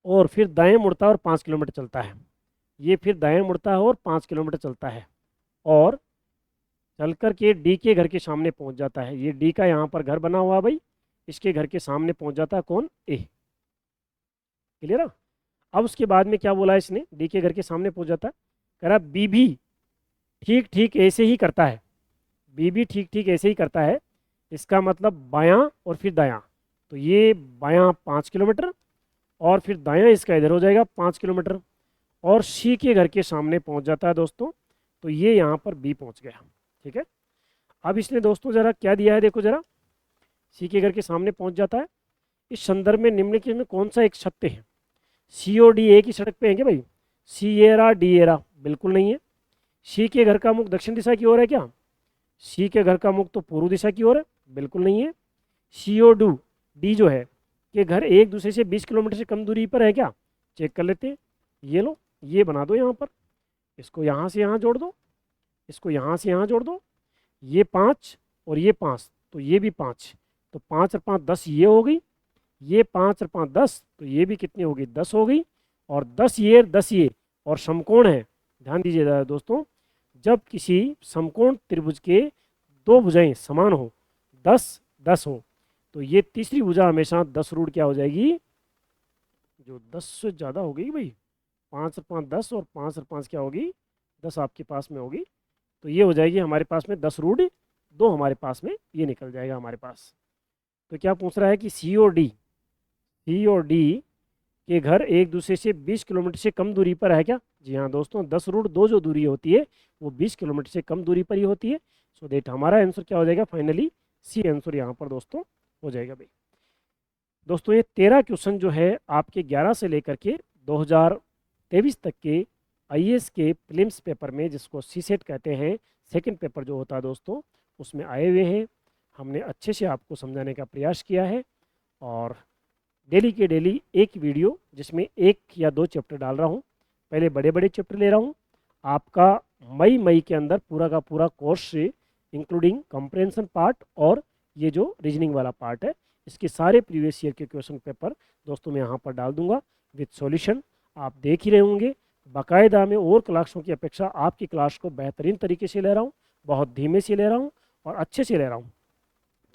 और फिर दाएं मुड़ता है और 5 किलोमीटर चलता है, ये फिर दाएं मुड़ता है और 5 किलोमीटर चलता है, और चल कर के डी के घर के सामने पहुंच जाता है। ये डी का यहाँ पर घर बना हुआ है भाई, इसके घर के सामने पहुंच जाता है कौन, ए। क्लियर है। अब उसके बाद में क्या बोला इसने, डी के घर के सामने पहुंच जाता है, कह रहा बी भी ठीक ठीक ऐसे ही करता है, बी भी ठीक ठीक ऐसे ही करता है, इसका मतलब बायां और फिर दायां, तो ये बायां 5 किलोमीटर और फिर दायां इसका इधर हो जाएगा 5 किलोमीटर, और सी के घर के सामने पहुंच जाता है दोस्तों। तो ये यहाँ पर बी पहुंच गया। ठीक है, अब इसने दोस्तों ज़रा क्या दिया है, देखो ज़रा, सी के घर के सामने पहुंच जाता है। इस संदर्भ में निम्नलिखित में कौन सा एक सत्य है? सी और डी एक ही सड़क पे हैं क्या भाई? सी ए रहा डी ए रहा? बिल्कुल नहीं है। सी के घर का मुख दक्षिण दिशा की ओर है क्या? सी के घर का मुख तो पूर्व दिशा की ओर है? बिल्कुल नहीं है। सी और डी जो है कि घर एक दूसरे से 20 किलोमीटर से कम दूरी पर है क्या? चेक कर लेते हैं। ये लो, ये बना दो यहाँ पर, इसको यहाँ से यहाँ जोड़ दो, इसको यहाँ से यहाँ जोड़ दो, ये 5 और ये 5, तो ये भी 5, तो 5 और 5 10, ये हो गई। ये 5 और 5 10, तो ये भी कितनी होगी? 10 हो गई। और 10 ये और समकोण है। ध्यान दीजिए दोस्तों, जब किसी समकोण त्रिभुज के दो भुजाएं समान हो, 10 10 हो, तो ये तीसरी भुजा हमेशा 10 रूट क्या हो जाएगी? जो 10 से ज़्यादा हो गई भाई, 5 और 5 10, और 5 और 5 क्या होगी? 10 आपके पास में होगी। तो ये हो जाएगी हमारे पास में 10 रूट 2 हमारे पास में ये निकल जाएगा हमारे पास। तो क्या पूछ रहा है कि सी और डी के घर एक दूसरे से 20 किलोमीटर से कम दूरी पर है क्या? जी हाँ दोस्तों, 10 रूट 2 जो दूरी होती है वो 20 किलोमीटर से कम दूरी पर ही होती है। सो देट हमारा आंसर क्या हो जाएगा? फाइनली सी आंसर यहाँ पर दोस्तों हो जाएगा भाई। दोस्तों ये 13 क्वेश्चन जो है आपके 11 से लेकर के 2023 तक के आईएएस के प्रीलिम्स पेपर में, जिसको सीसेट कहते हैं, सेकंड पेपर जो होता है दोस्तों, उसमें आए हुए हैं। हमने अच्छे से आपको समझाने का प्रयास किया है, और डेली के डेली एक वीडियो जिसमें 1 या 2 चैप्टर डाल रहा हूँ। पहले बड़े बड़े चैप्टर ले रहा हूँ। आपका मई के अंदर पूरा का पूरा कोर्स से इंक्लूडिंग कंप्रेंशन पार्ट और ये जो रीजनिंग वाला पार्ट है, इसके सारे प्रीवियस ईयर के क्वेश्चन पेपर दोस्तों मैं यहाँ पर डाल दूंगा विद सॉल्यूशन। आप देख ही रहे होंगे। बाकायदा मैं और क्लासों की अपेक्षा आपकी क्लास को बेहतरीन तरीके से ले रहा हूँ, बहुत धीमे से ले रहा हूँ और अच्छे से ले रहा हूँ।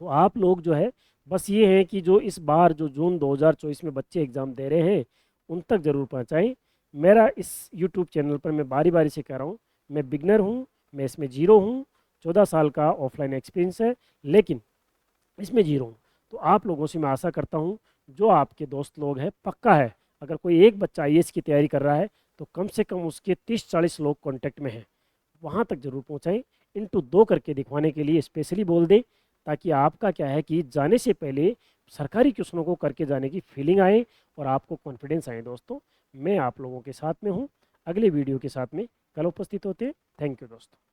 तो आप लोग जो है बस ये है कि जो इस बार जो जून 2024 में बच्चे एग्ज़ाम दे रहे हैं उन तक ज़रूर पहुँचाएँ। मेरा इस यूट्यूब चैनल पर मैं बारी बारी से कह रहा हूँ, मैं बिगनर हूँ, मैं इसमें जीरो हूँ। 14 साल का ऑफलाइन एक्सपीरियंस है, लेकिन इसमें जीरो हूँ। तो आप लोगों से मैं आशा करता हूँ, जो आपके दोस्त लोग हैं, पक्का है अगर कोई एक बच्चा आईएएस की तैयारी कर रहा है तो कम से कम उसके 30-40 लोग कांटेक्ट में हैं, वहाँ तक ज़रूर पहुँचाएँ। इनटू 2 करके दिखवाने के लिए स्पेशली बोल दें, ताकि आपका क्या है कि जाने से पहले सरकारी क्वेश्चनों को करके जाने की फीलिंग आए और आपको कॉन्फिडेंस आए। दोस्तों मैं आप लोगों के साथ में हूँ। अगले वीडियो के साथ में कल उपस्थित होते हैं। थैंक यू दोस्तों।